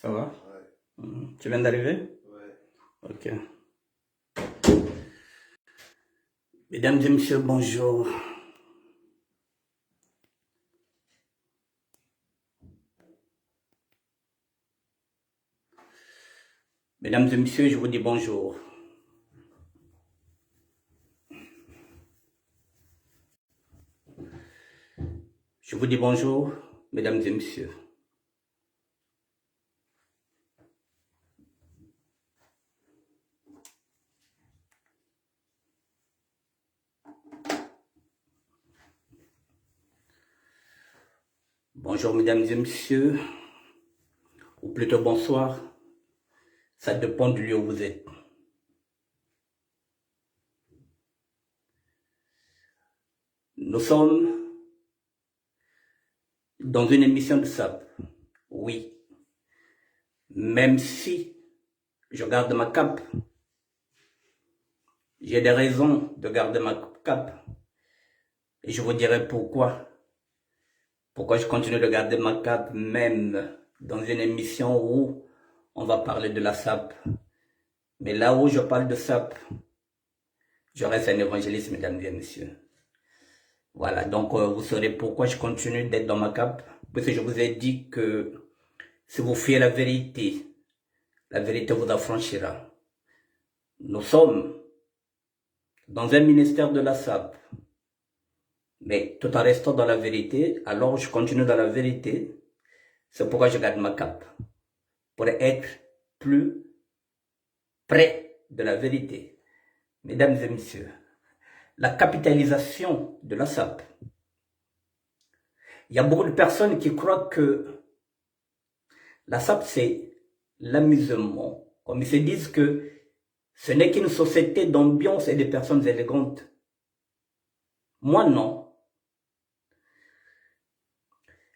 Ça va? Ouais, Tu viens d'arriver? ouais. Ok. Mesdames et messieurs, bonjour. Mesdames et messieurs, je vous dis bonjour. Je vous dis bonjour, mesdames et messieurs. Bonjour, mesdames et messieurs, ou plutôt bonsoir. Ça dépend du lieu où vous êtes. Nous sommes dans une émission de SAP. Oui. Même si je garde ma cape, j'ai des raisons de garder ma cape. Et je vous dirai pourquoi. Pourquoi je continue de garder ma cape même dans une émission où on va parler de la SAP. Mais là où je parle de SAP, je reste un évangéliste, mesdames et messieurs. Voilà, donc vous saurez pourquoi je continue d'être dans ma cape. Parce que je vous ai dit que si vous fuyez la vérité vous affranchira. Nous sommes dans un ministère de la SAP. Mais tout en restant dans la vérité, alors je continue dans la vérité. C'est pourquoi je garde ma cape. Pour être plus près de la vérité. Mesdames et messieurs, la capitalisation de la SAP. Il y a beaucoup de personnes qui croient que la SAP c'est l'amusement. Comme ils se disent que ce n'est qu'une société d'ambiance et de personnes élégantes. Moi non.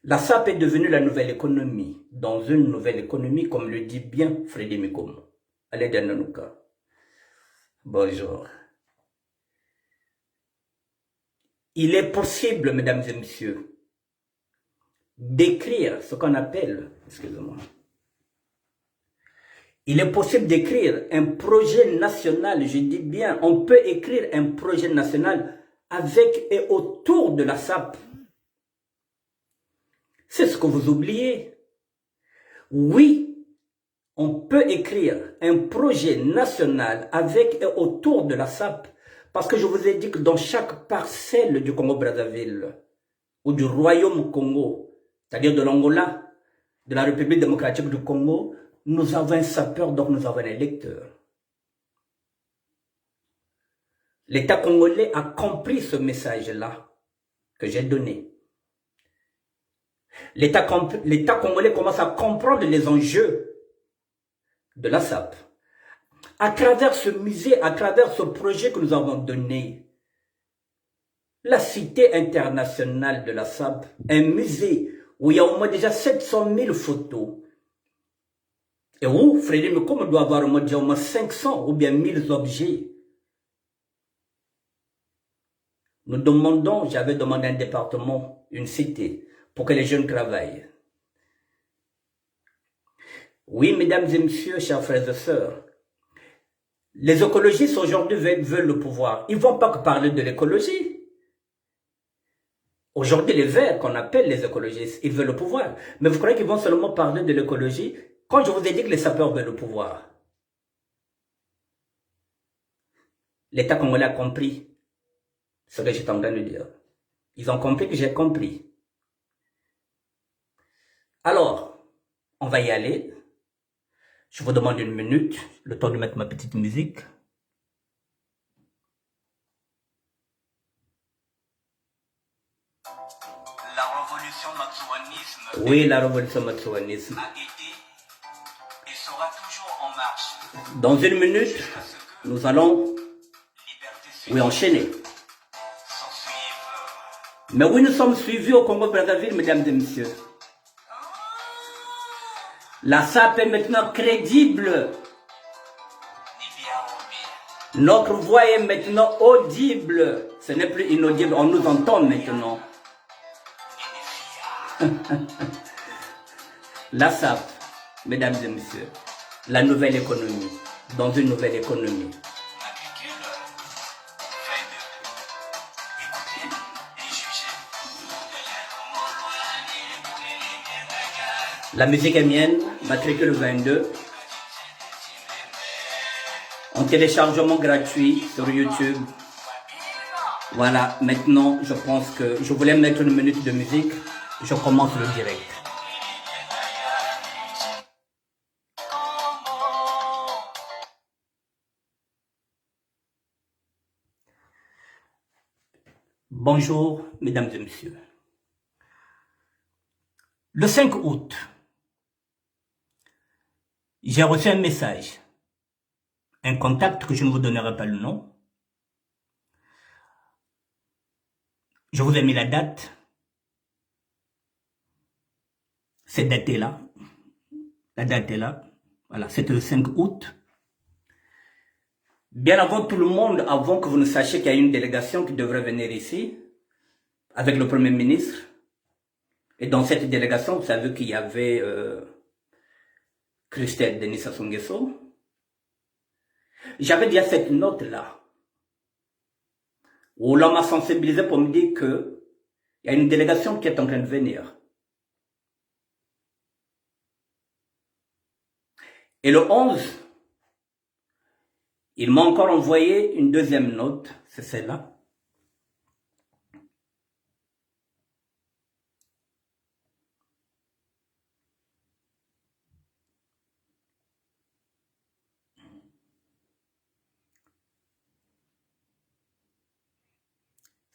La SAP est devenue la nouvelle économie. Dans une nouvelle économie, comme le dit bien Freddy Mikomo. Allez, Dananouka. Bonjour. Il est possible, mesdames et messieurs, d'écrire ce qu'on appelle, excusez-moi, il est possible d'écrire un projet national, je dis bien, on peut écrire un projet national avec et autour de la SAP. C'est ce que vous oubliez. Oui, on peut écrire un projet national avec et autour de la SAP. Parce que je vous ai dit que dans chaque parcelle du Congo-Brazzaville, ou du Royaume Congo, c'est-à-dire de l'Angola, de la République démocratique du Congo, nous avons un sapeur, donc nous avons un électeur. L'État congolais a compris ce message-là que j'ai donné. L'État congolais commence à comprendre les enjeux de la SAP. À travers ce musée, à travers ce projet que nous avons donné, la Cité internationale de la SAP, un musée où il y a au moins déjà 700 000 photos, et où Frédéric Mikomo doit avoir au moins 500 ou bien 1000 objets. Nous demandons, j'avais demandé un département, une cité, pour que les jeunes travaillent. Oui, mesdames et messieurs, chers frères et sœurs, les écologistes aujourd'hui veulent le pouvoir. Ils ne vont pas que parler de l'écologie. Aujourd'hui, les Verts, qu'on appelle les écologistes, ils veulent le pouvoir. Mais vous croyez qu'ils vont seulement parler de l'écologie quand je vous ai dit que les sapeurs veulent le pouvoir? L'État congolais a compris ce que j'étais en train de dire. Ils ont compris que j'ai compris. Alors, on va y aller. Je vous demande une minute, le temps de mettre ma petite musique. La révolution matsouanisme Oui, la révolution matsouanisme. a été et sera toujours en marche. Dans une minute, Jusqu'à ce que nous allons, liberté enchaîner. s'en suive. Mais oui, nous sommes suivis au Congo-Brazzaville, mesdames et messieurs. La SAP est maintenant crédible. Notre voix est maintenant audible. Ce n'est plus inaudible, on nous entend maintenant. La SAP mesdames et messieurs, la nouvelle économie, dans une nouvelle économie. Matricule 22. Écoutez et jugez. La musique est mienne, matricule 22. En téléchargement gratuit sur YouTube. Voilà, maintenant, je pense que je voulais mettre une minute de musique. Je commence le direct. Bonjour, mesdames et messieurs. Le 5 août, j'ai reçu un message, un contact que je ne vous donnerai pas le nom. Je vous ai mis la date. Cette date est là. La date est là. Voilà, c'était le 5 août. Bien avant tout le monde, avant que vous ne sachiez qu'il y a une délégation qui devrait venir ici, avec le Premier ministre. Et dans cette délégation, vous savez qu'il y avait Christelle Denis Sassou Nguesso. J'avais déjà cette note-là, où l'on m'a sensibilisé pour me dire qu'il y a une délégation qui est en train de venir. Et le 11, il m'a encore envoyé une deuxième note, c'est celle-là.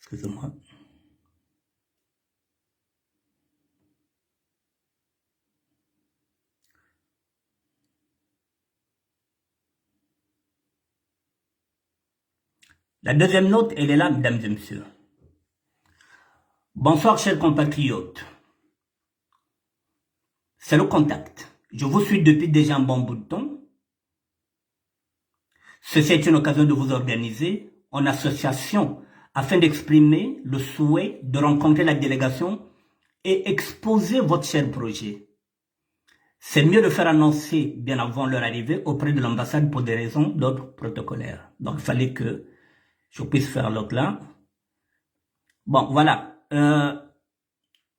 Excusez-moi. La deuxième note, elle est là, mesdames et messieurs. Bonsoir, chers compatriotes. C'est le contact. Je vous suis depuis déjà un bon bout de temps. Ceci est une occasion de vous organiser en association afin d'exprimer le souhait de rencontrer la délégation et exposer votre cher projet. C'est mieux de faire annoncer bien avant leur arrivée auprès de l'ambassade pour des raisons d'ordre protocolaire. Donc il fallait que je puisse faire l'autre là. Bon, voilà.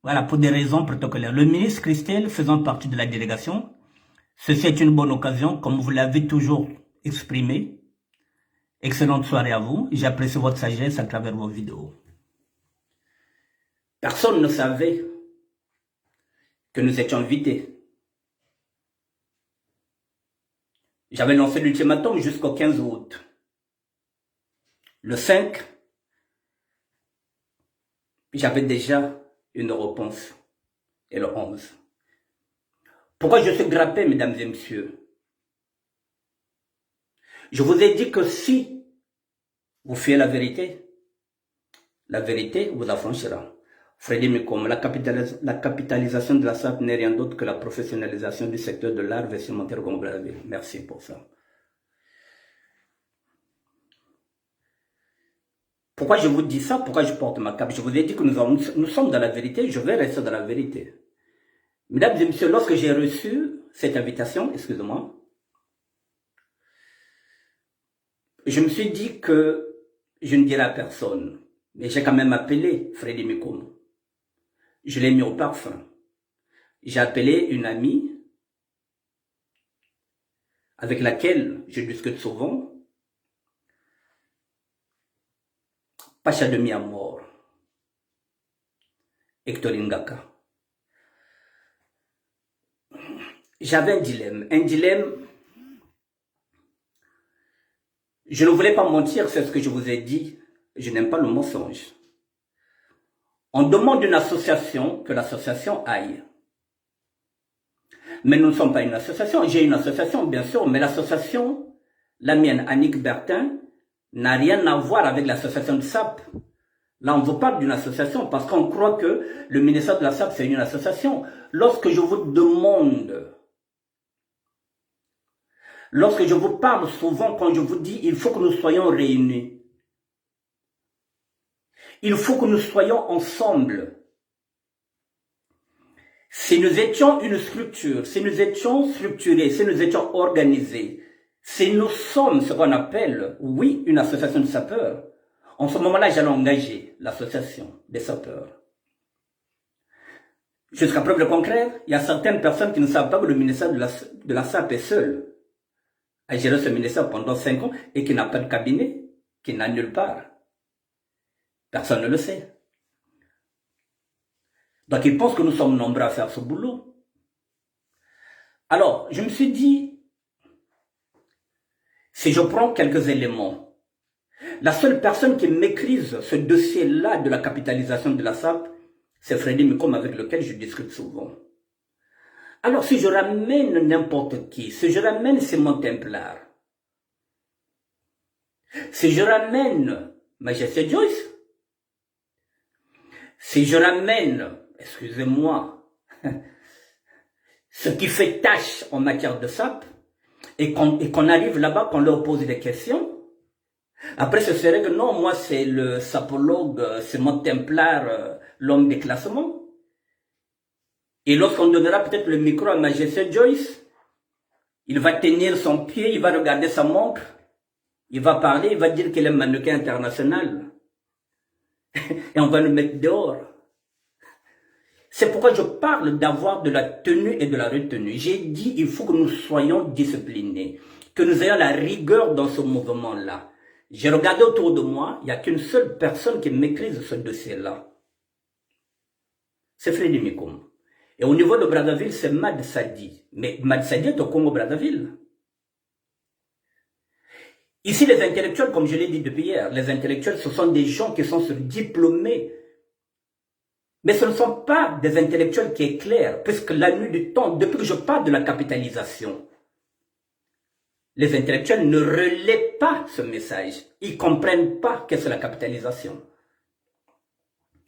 Voilà, pour des raisons protocolaires. Le ministre Christelle faisant partie de la délégation, ceci est une bonne occasion, comme vous l'avez toujours exprimé. Excellente soirée à vous. J'apprécie votre sagesse à travers vos vidéos. Personne ne savait que nous étions invités. J'avais lancé l'ultimatum jusqu'au 15 août. Le 5, j'avais déjà une réponse. Et le 11. Pourquoi je suis grappé, mesdames et messieurs? Je vous ai dit que si vous fuyez la vérité vous affranchira. Freddy Mikom, la capitalisation de la SAP n'est rien d'autre que la professionnalisation du secteur de l'art vestimentaire comme vous l'avez. Merci pour ça. Pourquoi je vous dis ça? Pourquoi je porte ma cape? Je vous ai dit que nous sommes dans la vérité, je vais rester dans la vérité. Mesdames et messieurs, lorsque j'ai reçu cette invitation, excusez-moi, je me suis dit que je ne dirai à personne. Mais j'ai quand même appelé Freddy Mikom. Je l'ai mis au parfum. J'ai appelé une amie avec laquelle je discute souvent. Pacha de mi amour. Hectorine Ngaka. J'avais un dilemme. Un dilemme. Je ne voulais pas mentir, c'est ce que je vous ai dit. Je n'aime pas le mensonge. On demande une association, que l'association aille. Mais nous ne sommes pas une association. J'ai une association, bien sûr, mais l'association, la mienne, Annick Bertin, n'a rien à voir avec l'association de SAP. Là, on vous parle d'une association parce qu'on croit que le ministère de la SAP, c'est une association. Lorsque je vous demande, lorsque je vous parle souvent, quand je vous dis, il faut que nous soyons réunis. Il faut que nous soyons ensemble. Si nous étions une structure, si nous étions structurés, si nous étions organisés, si nous sommes ce qu'on appelle, oui, une association de sapeurs, en ce moment-là, j'allais engager l'association des sapeurs. Jusqu'à preuve de contraire, il y a certaines personnes qui ne savent pas que le ministère de la SAP est seul à gérer ce ministère pendant 5 ans et qui n'a pas de cabinet, qui n'a nulle part. Personne ne le sait. Donc ils pensent que nous sommes nombreux à faire ce boulot. Alors, je me suis dit, si je prends quelques éléments, la seule personne qui maîtrise ce dossier-là de la capitalisation de la SAP, c'est Freddy Mikom avec lequel je discute souvent. Alors si je ramène n'importe qui, si je ramène Simon Templar, si je ramène Majesté Joyce, si je ramène, excusez-moi, ce qui fait tâche en matière de SAP, et qu'on arrive là-bas, qu'on leur pose des questions, après ce serait que non, moi c'est le sapologue, c'est mon Templar, l'homme des classements. Et lorsqu'on donnera peut-être le micro à Majesté Joyce, il va tenir son pied, il va regarder sa montre, il va parler, il va dire qu'il est mannequin international. Et on va le mettre dehors. C'est pourquoi je parle d'avoir de la tenue et de la retenue. J'ai dit il faut que nous soyons disciplinés, que nous ayons la rigueur dans ce mouvement-là. J'ai regardé autour de moi, il n'y a qu'une seule personne qui maîtrise ce dossier-là. C'est Freddy Mikom. Et au niveau de Brazzaville, c'est Mad Sadi. Mais Mad Sadi est au Congo-Brazzaville. Ici, les intellectuels, comme je l'ai dit depuis hier, les intellectuels, ce sont des gens qui sont diplômés. Mais ce ne sont pas des intellectuels qui éclairent, puisque la nuit du temps, depuis que je parle de la capitalisation, les intellectuels ne relaient pas ce message. Ils ne comprennent pas qu'est-ce que la capitalisation.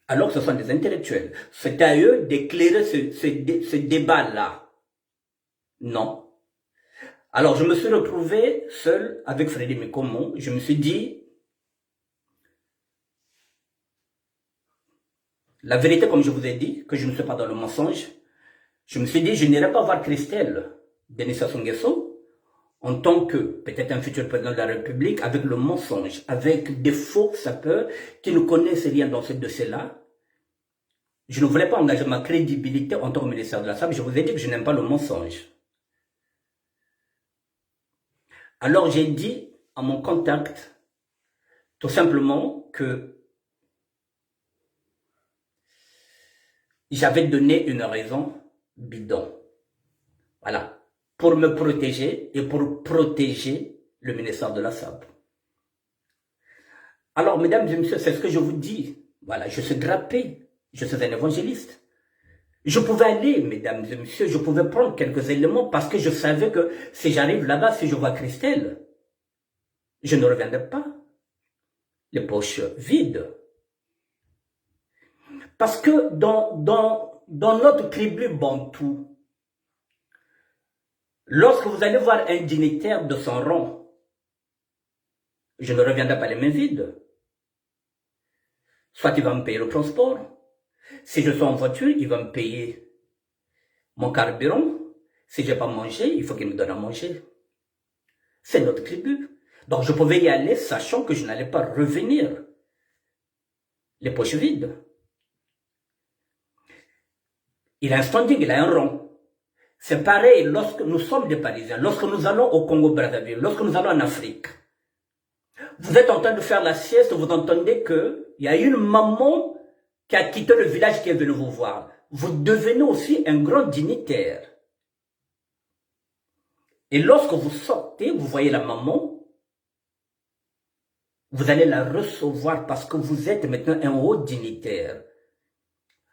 Alors ce sont des intellectuels. C'est à eux d'éclairer ce débat-là. Non. Alors je me suis retrouvé seul avec Freddy Mikom. Je me suis dit, la vérité comme je vous ai dit, que je ne suis pas dans le mensonge, je me suis dit, je n'irai pas voir Christelle Denis Sassou Nguesso en tant que peut-être un futur président de la République avec le mensonge, avec des faux sapeurs qui ne connaissent rien dans ce dossier-là. Je ne voulais pas engager ma crédibilité en tant que ministère de la SAP. Je vous ai dit que je n'aime pas le mensonge. Alors j'ai dit à mon contact tout simplement que j'avais donné une raison bidon. Voilà. Pour me protéger et pour protéger le ministère de la SAP. Alors, mesdames et messieurs, c'est ce que je vous dis. Voilà, je suis grappé. Je suis un évangéliste. Je pouvais aller, mesdames et messieurs, je pouvais prendre quelques éléments parce que je savais que si j'arrive là-bas, si je vois Christelle, je ne reviendrai pas. Les poches vides. Parce que dans notre tribu bantou, lorsque vous allez voir un dignitaire de son rang, je ne reviendrai pas les mains vides. Soit il va me payer le transport. Si je suis en voiture, il va me payer mon carburant. Si je n'ai pas mangé, il faut qu'il me donne à manger. C'est notre tribu. Donc je pouvais y aller sachant que je n'allais pas revenir les poches vides. Il a un standing, il a un rang. C'est pareil lorsque nous sommes des Parisiens, lorsque nous allons au Congo-Brazzaville, lorsque nous allons en Afrique. Vous êtes en train de faire la sieste, vous entendez qu'il y a une maman qui a quitté le village qui est venue vous voir. Vous devenez aussi un grand dignitaire. Et lorsque vous sortez, vous voyez la maman, vous allez la recevoir parce que vous êtes maintenant un haut dignitaire.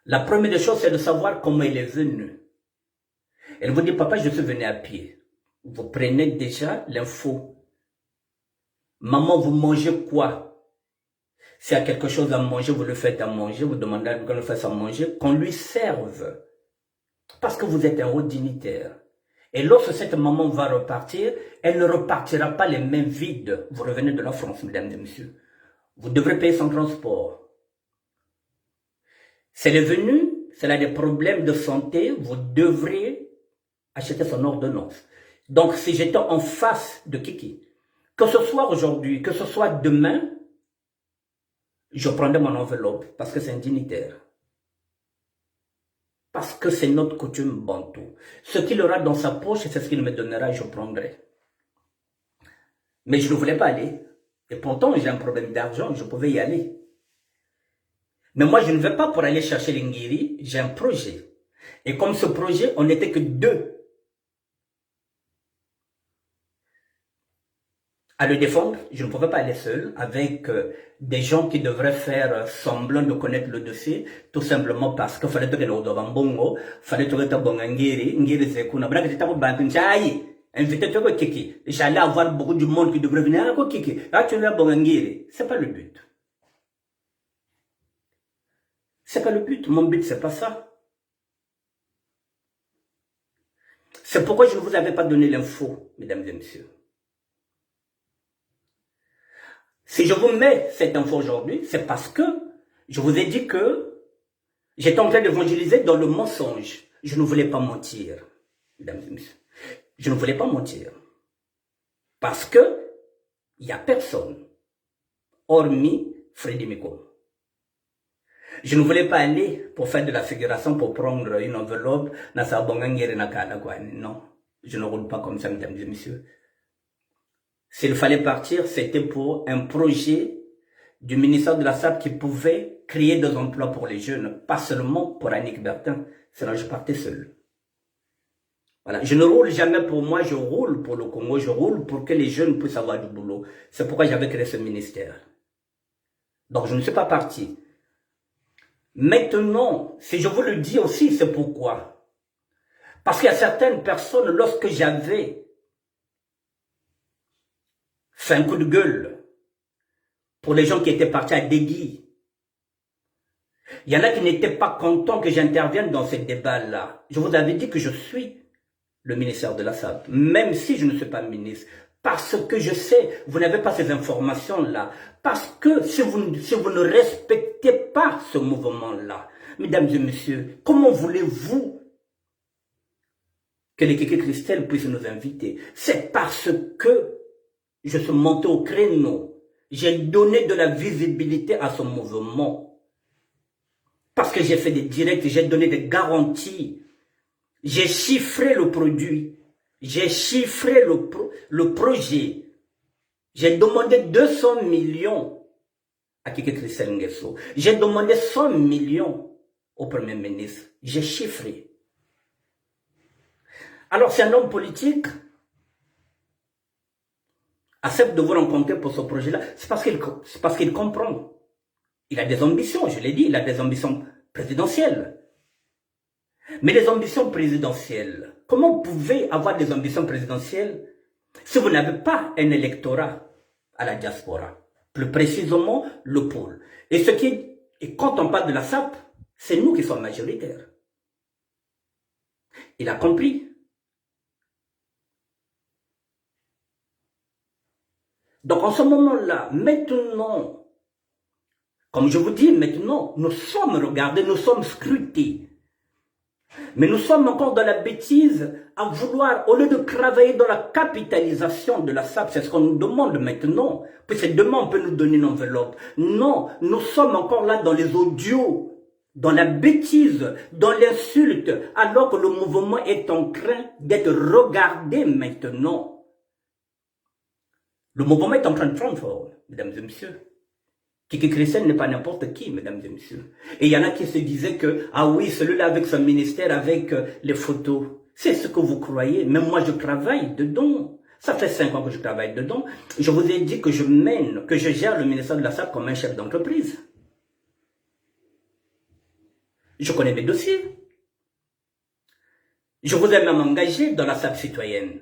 La première des choses, c'est de savoir comment elle est venue. Elle vous dit, papa, je suis venu à pied. Vous prenez déjà l'info. Maman, vous mangez quoi? S'il y a quelque chose à manger, vous le faites à manger. Vous demandez à qu'on le fasse à manger, qu'on lui serve. Parce que vous êtes un haut dignitaire. Et lorsque cette maman va repartir, elle ne repartira pas les mains vides. Vous revenez de la France, mesdames et messieurs. Vous devrez payer son transport. C'est s'il a des problèmes de santé, vous devrez acheter son ordonnance. Donc, si j'étais en face de Kiki, que ce soit aujourd'hui, que ce soit demain, je prendrai mon enveloppe parce que c'est un dignitaire. Parce que c'est notre coutume bantou. Ce qu'il aura dans sa poche, c'est ce qu'il me donnera et je prendrai. Mais je ne voulais pas aller. Et pourtant, j'ai un problème d'argent, je pouvais y aller. Mais moi, je ne vais pas pour aller chercher l'Ingiri, j'ai un projet. Et comme ce projet, on n'était que deux à le défendre, je ne pouvais pas aller seul avec des gens qui devraient faire semblant de connaître le dossier, tout simplement parce qu'il fallait que nous devons bongo, fallait que nous devons ngiri zekuna, bref, j'étais au banque, invité toi Kiki, j'allais avoir beaucoup de monde qui devrait venir à Kiki, là tu es bon ngiri, c'est pas le but. C'est pas le but, mon but c'est pas ça. C'est pourquoi je ne vous avais pas donné l'info, mesdames et messieurs. Si je vous mets cette info aujourd'hui, c'est parce que je vous ai dit que j'étais en train d'évangéliser dans le mensonge. Je ne voulais pas mentir, mesdames et messieurs. Je ne voulais pas mentir. Parce que il n'y a personne, hormis Freddy Miko. Je ne voulais pas aller pour faire de la figuration, pour prendre une enveloppe. Non, je ne roule pas comme ça, mesdames et messieurs. S'il fallait partir, c'était pour un projet du ministère de la SAP qui pouvait créer des emplois pour les jeunes, pas seulement pour Annick Bertin. Sinon, je partais seul. Voilà. Je ne roule jamais pour moi, je roule pour le Congo, je roule pour que les jeunes puissent avoir du boulot. C'est pourquoi j'avais créé ce ministère. Donc, je ne suis pas parti. Maintenant, si je vous le dis aussi, c'est pourquoi. Parce qu'il y a certaines personnes, lorsque j'avais fait un coup de gueule pour les gens qui étaient partis à Degui, il y en a qui n'étaient pas contents que j'intervienne dans ce débat-là. Je vous avais dit que je suis le ministère de la SAP, même si je ne suis pas ministre. Parce que je sais, vous n'avez pas ces informations-là. Parce que si vous ne respectez pas ce mouvement-là, mesdames et messieurs, comment voulez-vous que les Kéké Christelle puissent nous inviter? C'est parce que je suis monté au créneau. J'ai donné de la visibilité à ce mouvement. Parce que j'ai fait des directs, j'ai donné des garanties. J'ai chiffré le produit. J'ai chiffré le projet. J'ai demandé 200 millions à Kiki Christelle Nguesso. J'ai demandé 100 millions au Premier ministre. J'ai chiffré. Alors c'est un homme politique accepte de vous rencontrer pour ce projet-là, c'est parce qu'il comprend. Il a des ambitions, je l'ai dit, il a des ambitions présidentielles. Mais les ambitions présidentielles, comment vous pouvez avoir des ambitions présidentielles si vous n'avez pas un électorat à la diaspora? Plus précisément, le pôle. Et quand on parle de la SAP, c'est nous qui sommes majoritaires. Il a compris. Donc en ce moment-là, maintenant, comme je vous dis maintenant, nous sommes regardés, nous sommes scrutés. Mais nous sommes encore dans la bêtise à vouloir, au lieu de travailler dans la capitalisation de la SAP, c'est ce qu'on nous demande maintenant, puisque demain on peut nous donner une enveloppe. Non, nous sommes encore là dans les audios, dans la bêtise, dans l'insulte, alors que le mouvement est en train d'être regardé maintenant. Le mouvement est en train de prendre forme, mesdames et messieurs. Kiki Christelle n'est pas n'importe qui, mesdames et messieurs. Et il y en a qui se disaient que, ah oui, celui-là avec son ministère, avec les photos. C'est ce que vous croyez, mais moi je travaille dedans. Ça fait 5 ans que je travaille dedans. Je vous ai dit que je gère le ministère de la SAP comme un chef d'entreprise. Je connais mes dossiers. Je vous ai même engagé dans la SAP citoyenne.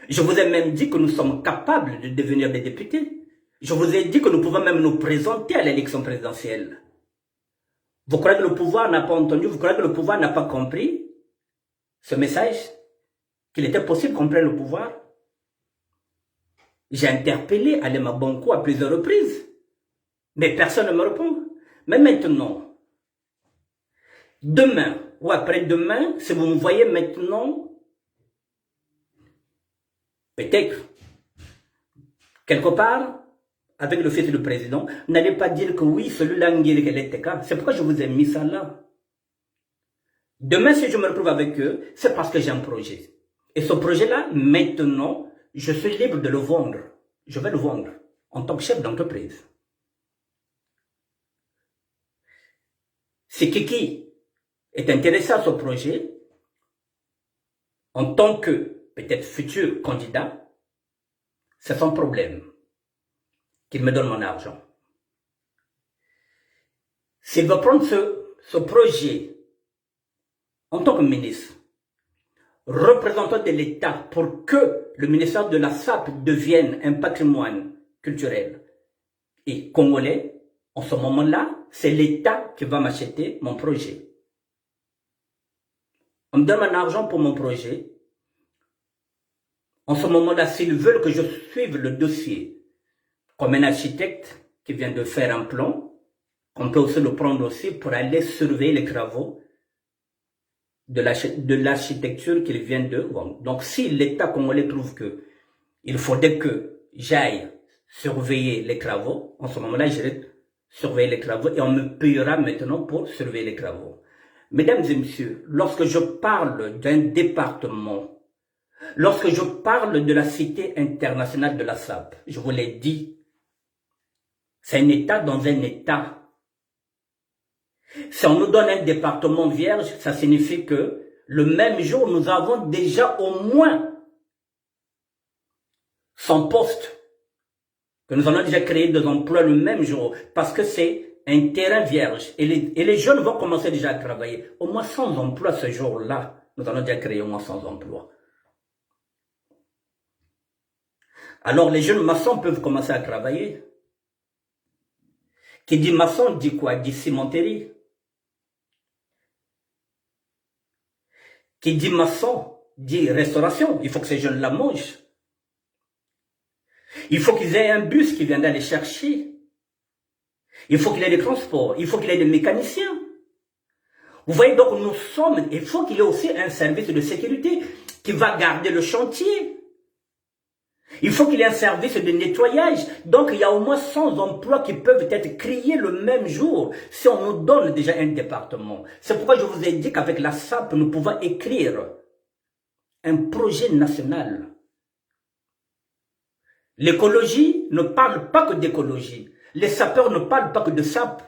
Je vous ai même dit que nous sommes capables de devenir des députés. Je vous ai dit que nous pouvons même nous présenter à l'élection présidentielle. Vous croyez que le pouvoir n'a pas entendu? Vous croyez que le pouvoir n'a pas compris ce message? Qu'il était possible qu'on prenne le pouvoir? J'ai interpellé Alema Bonko à plusieurs reprises. Mais personne ne me répond. Mais maintenant, Demain ou après-demain, si vous me voyez maintenant, peut-être, quelque part, avec le fils du président, n'allez pas dire que oui, celui-là, c'est pourquoi je vous ai mis ça là. Demain, si je me retrouve avec eux, c'est parce que j'ai un projet. Et ce projet-là, maintenant, je suis libre de le vendre. Je vais le vendre en tant que chef d'entreprise. Si Kiki est intéressé à ce projet, en tant que peut-être futur candidat, c'est son problème qu'il me donne mon argent. S'il veut prendre ce projet en tant que ministre, représentant de l'État pour que le ministère de la SAP devienne un patrimoine culturel et congolais, en ce moment-là, c'est l'État qui va m'acheter mon projet. On me donne mon argent pour mon projet. En ce moment-là, s'ils veulent que je suive le dossier comme un architecte qui vient de faire un plan, on peut aussi le prendre aussi pour aller surveiller les travaux de l'architecture qu'il vient de vendre. Donc, si l'État congolais trouve que il faudrait que j'aille surveiller les travaux, en ce moment-là, j'irai surveiller les travaux et on me payera maintenant pour surveiller les travaux. Mesdames et messieurs, lorsque je parle d'un département, lorsque je parle de la Cité internationale de la SAP, je vous l'ai dit, c'est un État dans un État. Si on nous donne un département vierge, ça signifie que le même jour, nous avons déjà au moins 100 postes que nous allons déjà créer des emplois le même jour parce que c'est un terrain vierge et les jeunes vont commencer déjà à travailler. Au moins 100 emplois ce jour-là, nous allons déjà créer au moins 100 emplois. Alors les jeunes maçons peuvent commencer à travailler. Qui dit maçon dit quoi? Dit cimenterie. Qui dit maçon dit restauration. Il faut que ces jeunes-là mangent. Il faut qu'ils aient un bus qui viendra les chercher. Il faut qu'il y ait des transports. Il faut qu'il y ait des mécaniciens. Vous voyez donc, nous sommes, il faut qu'il y ait aussi un service de sécurité qui va garder le chantier. Il faut qu'il y ait un service de nettoyage. Donc, il y a au moins 100 emplois qui peuvent être créés le même jour si on nous donne déjà un département. C'est pourquoi je vous ai dit qu'avec la SAP, nous pouvons écrire un projet national. L'écologie ne parle pas que d'écologie. Les sapeurs ne parlent pas que de SAP.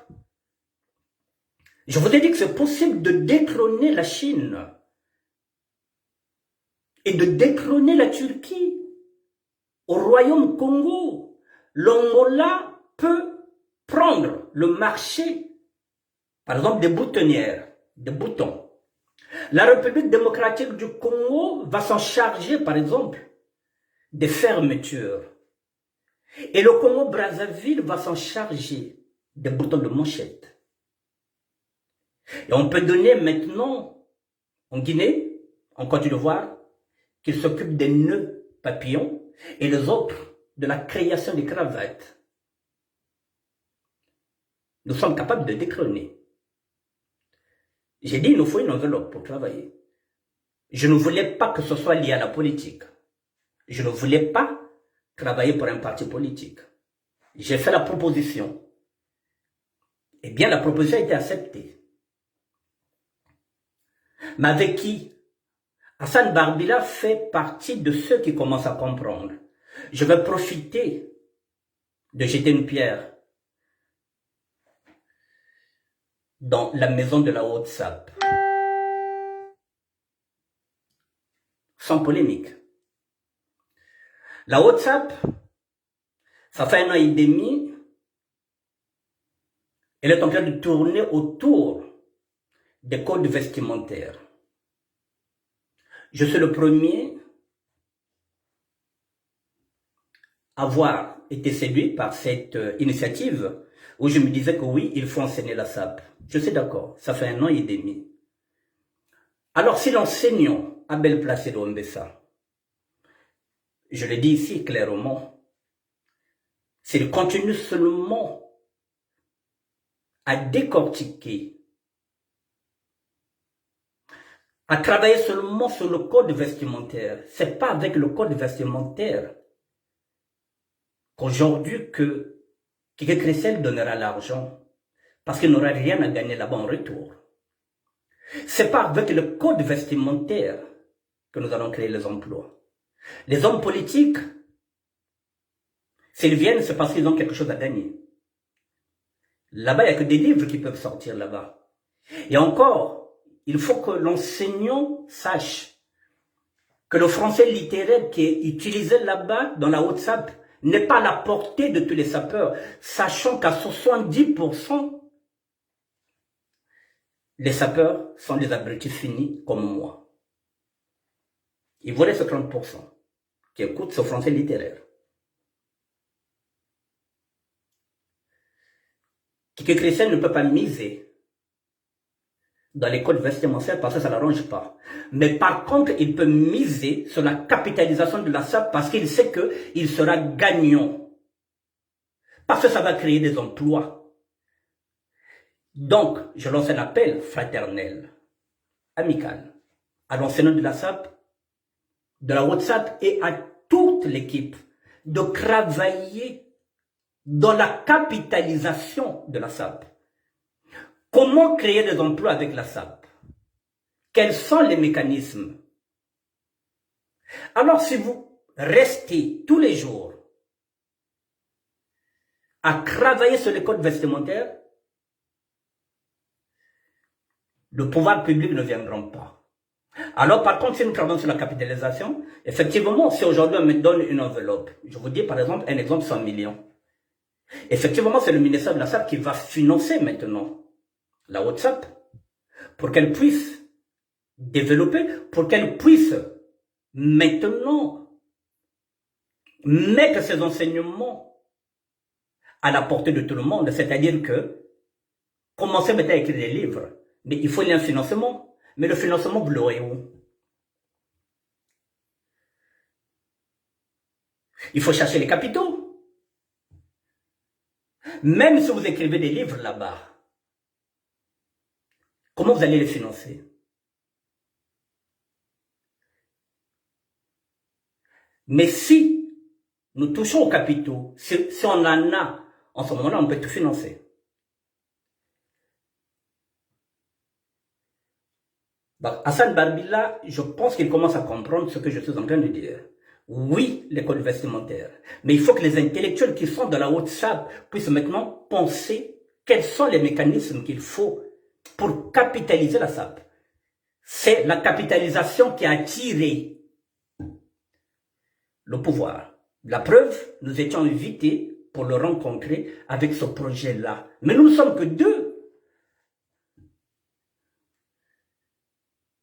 Je vous ai dit que c'est possible de détrôner la Chine et de détrôner la Turquie. Au Royaume Congo, l'Angola peut prendre le marché, par exemple des boutonnières, des boutons. La République démocratique du Congo va s'en charger, par exemple, des fermetures. Et le Congo-Brazzaville va s'en charger des boutons de manchette. Et on peut donner maintenant, en Guinée, en Côte d'Ivoire, qu'ils s'occupent des nœuds papillons et les autres de la création des cravates. Nous sommes capables de détrôner. J'ai dit, il nous faut une enveloppe pour travailler. Je ne voulais pas que ce soit lié à la politique. Je ne voulais pas travailler pour un parti politique. J'ai fait la proposition. Eh bien, la proposition a été acceptée. Mais avec qui? Hassan Barbila fait partie de ceux qui commencent à comprendre. Je vais profiter de jeter une pierre dans la maison de la Haute-Sape. Sans polémique. La Haute-Sape, ça fait 1 an et demi, elle est en train de tourner autour des codes vestimentaires. Je suis le premier à avoir été séduit par cette initiative où je me disais que oui, il faut enseigner la SAP. Je suis d'accord, ça fait 1 an et demi. Alors si l'enseignant Abel Placido Mbessa, je le dis ici clairement, s'il continue seulement à décortiquer à travailler seulement sur le code vestimentaire. C'est pas avec le code vestimentaire qu'aujourd'hui que Christelle donnera l'argent, parce qu'il n'aura rien à gagner là-bas en retour. C'est pas avec le code vestimentaire que nous allons créer les emplois. Les hommes politiques, s'ils viennent, c'est parce qu'ils ont quelque chose à gagner. Là-bas, il n'y a que des livres qui peuvent sortir là-bas. Et encore, il faut que l'enseignant sache que le français littéraire qui est utilisé là-bas, dans la Haute-Sape, n'est pas à la portée de tous les sapeurs, sachant qu'à 70%, les sapeurs sont des abrutis finis comme moi. Ils volaient ce 30% qui écoutent ce français littéraire. Kike Christian ne peut pas miser dans les codes vestimentaires parce que ça ne l'arrange pas. Mais par contre, il peut miser sur la capitalisation de la SAP parce qu'il sait qu'il sera gagnant. Parce que ça va créer des emplois. Donc, je lance un appel fraternel, amical, à l'enseignant de la SAP, de la Haute-Sape et à toute l'équipe de travailler dans la capitalisation de la SAP. Comment créer des emplois avec la SAP? Quels sont les mécanismes? Alors, si vous restez tous les jours à travailler sur les codes vestimentaires, le pouvoir public ne viendra pas. Alors, par contre, si nous travaillons sur la capitalisation, effectivement, si aujourd'hui on me donne une enveloppe, je vous dis par exemple, un exemple 100 millions. Effectivement, c'est le ministère de la SAP qui va financer maintenant la Haute-Sape pour qu'elle puisse développer, pour qu'elle puisse maintenant mettre ses enseignements à la portée de tout le monde. C'est-à-dire que commencer maintenant à écrire des livres, mais il faut un financement. Mais le financement, vous l'aurez où? Il faut chercher les capitaux. Même si vous écrivez des livres là-bas, comment vous allez les financer? Mais si nous touchons aux capitaux, si on en a, en ce moment-là, on peut tout financer. Donc, Hassan Barbila, je pense qu'il commence à comprendre ce que je suis en train de dire. Oui, l'école vestimentaire. Mais il faut que les intellectuels qui sont dans la Haute-Sape puissent maintenant penser quels sont les mécanismes qu'il faut pour capitaliser la SAP. C'est la capitalisation qui a attiré le pouvoir. La preuve, nous étions invités pour le rencontrer avec ce projet-là. Mais nous ne sommes que deux.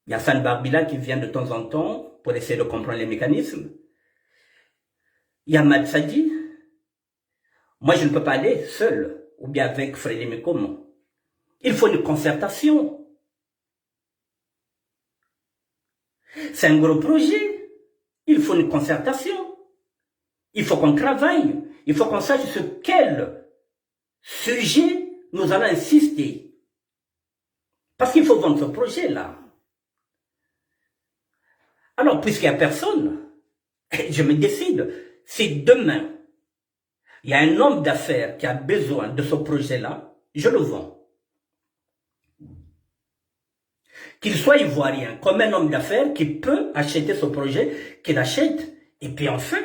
Il y a Hassan Barbila qui vient de temps en temps pour essayer de comprendre les mécanismes. Il y a Matsadi. Moi, je ne peux pas aller seul, ou bien avec Frédéric Mekomo. Il faut une concertation. C'est un gros projet. Il faut une concertation. Il faut qu'on travaille. Il faut qu'on sache sur quel sujet nous allons insister. Parce qu'il faut vendre ce projet-là. Alors, puisqu'il n'y a personne, je me décide. Si demain, il y a un homme d'affaires qui a besoin de ce projet-là, je le vends. Qu'il soit ivoirien, comme un homme d'affaires qui peut acheter ce projet, qu'il achète, et puis enfin,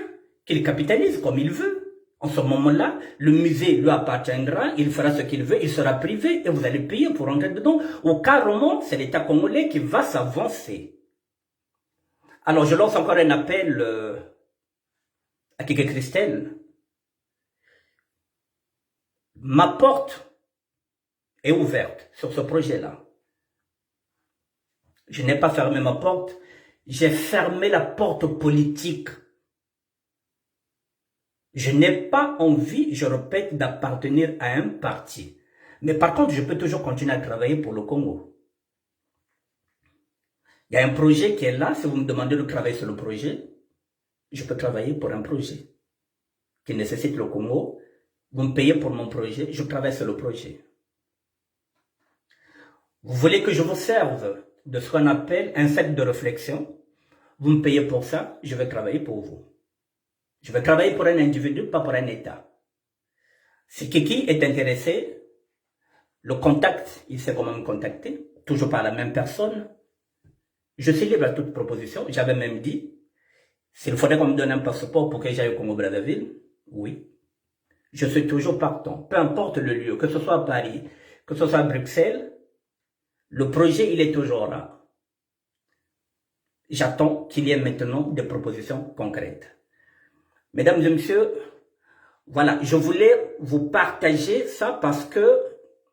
qu'il capitalise comme il veut. En ce moment-là, le musée lui appartiendra, il fera ce qu'il veut, il sera privé, et vous allez payer pour rentrer dedans. Ou carrément, c'est l'État congolais qui va s'avancer. Alors, je lance encore un appel à Kike Christelle. Ma porte est ouverte sur ce projet-là. Je n'ai pas fermé ma porte, j'ai fermé la porte politique. Je n'ai pas envie, je répète, d'appartenir à un parti. Mais par contre, je peux toujours continuer à travailler pour le Congo. Il y a un projet qui est là, si vous me demandez de travailler sur le projet, je peux travailler pour un projet qui nécessite le Congo. Vous me payez pour mon projet, je travaille sur le projet. Vous voulez que je vous serve? de ce qu'on appelle un cercle de réflexion. Vous me payez pour ça, je vais travailler pour vous. Je vais travailler pour un individu, pas pour un État. Si Kiki est intéressé, le contact, il sait comment me contacter, toujours par la même personne. Je suis libre à toute proposition. J'avais même dit, s'il faudrait qu'on me donne un passeport pour que j'aille au Congo-Brazzaville, oui. Je suis toujours partant, peu importe le lieu, que ce soit à Paris, que ce soit à Bruxelles, le projet, il est toujours là. J'attends qu'il y ait maintenant des propositions concrètes. Mesdames et messieurs, voilà, je voulais vous partager ça parce que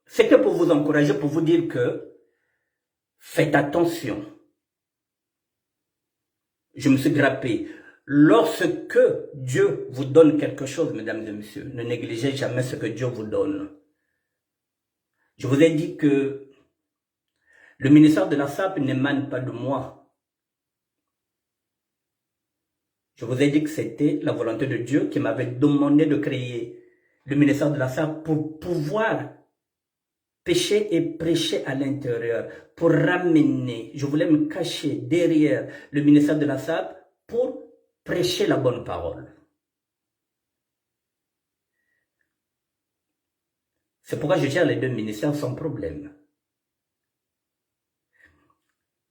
c'était pour vous encourager, pour vous dire que faites attention. Je me suis grappé. Lorsque Dieu vous donne quelque chose, mesdames et messieurs, ne négligez jamais ce que Dieu vous donne. Je vous ai dit que le ministère de la SAP n'émane pas de moi. Je vous ai dit que c'était la volonté de Dieu qui m'avait demandé de créer le ministère de la SAP pour pouvoir pécher et prêcher à l'intérieur, pour ramener, je voulais me cacher derrière le ministère de la SAP pour prêcher la bonne parole. C'est pourquoi je gère les deux ministères sans problème.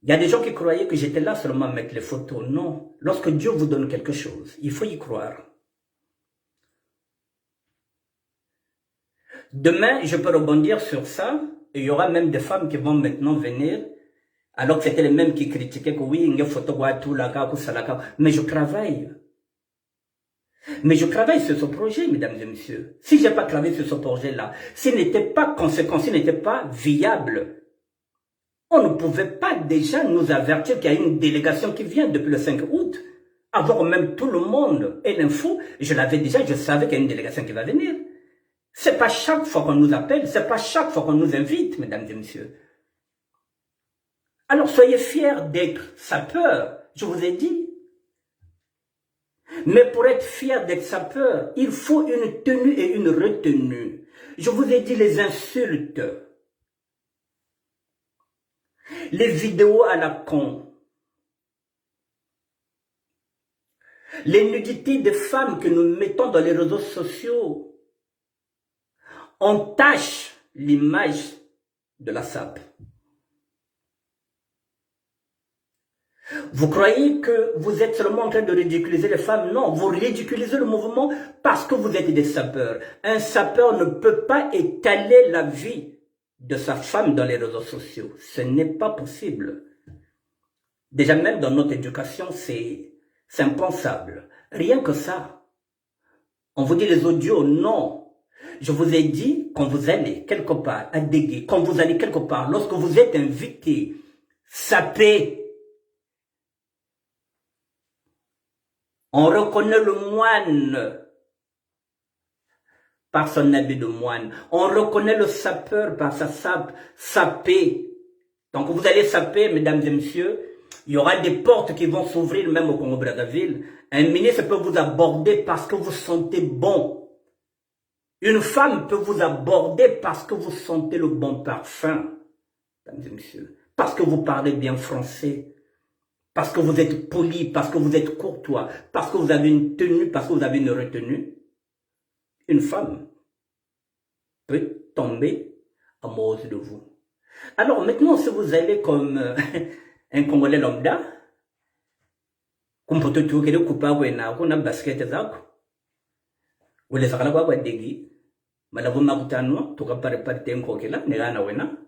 Il y a des gens qui croyaient que j'étais là seulement à mettre les photos. Non, lorsque Dieu vous donne quelque chose, il faut y croire. Demain, je peux rebondir sur ça, et il y aura même des femmes qui vont maintenant venir, alors que c'était les mêmes qui critiquaient que oui, il y a photo, tout la mais je travaille. Mais je travaille sur ce projet, mesdames et messieurs. Si je n'ai pas travaillé sur ce projet-là, s'il n'était pas conséquent, s'il n'était pas viable, on ne pouvait pas déjà nous avertir qu'il y a une délégation qui vient depuis le 5 août. Avoir même tout le monde et l'info, je l'avais déjà, je savais qu'il y a une délégation qui va venir. C'est pas chaque fois qu'on nous appelle, c'est pas chaque fois qu'on nous invite, mesdames et messieurs. Alors soyez fiers d'être sapeurs, je vous ai dit. Mais pour être fier d'être sapeur, il faut une tenue et une retenue. Je vous ai dit les insultes, les vidéos à la con, les nudités des femmes que nous mettons dans les réseaux sociaux. On tâche l'image de la SAP. Vous croyez que vous êtes seulement en train de ridiculiser les femmes? Non, vous ridiculisez le mouvement parce que vous êtes des sapeurs. Un sapeur ne peut pas étaler la vie de sa femme dans les réseaux sociaux. Ce n'est pas possible. Déjà même dans notre éducation, c'est impensable. Rien que ça. On vous dit les audios, non. Je vous ai dit, quand vous allez quelque part à Dégué, quand vous allez quelque part, lorsque vous êtes invité, sapez. On reconnaît le moine par son habit de moine. On reconnaît le sapeur par sa sape, saper. Donc vous allez saper, mesdames et messieurs, il y aura des portes qui vont s'ouvrir même au Congo-Brazzaville. Un ministre peut vous aborder parce que vous sentez bon. Une femme peut vous aborder parce que vous sentez le bon parfum, mesdames et messieurs. Parce que vous parlez bien français. Parce que vous êtes poli, parce que vous êtes courtois, parce que vous avez une tenue, parce que vous avez une retenue. Une femme peut tomber amoureuse de vous. Alors maintenant, si vous allez comme un Congolais lambda, comme pour tout le monde, on a basket zako, ou les akala kwa degi, malavu makutano, tuka pareparte nkokela, negana wena.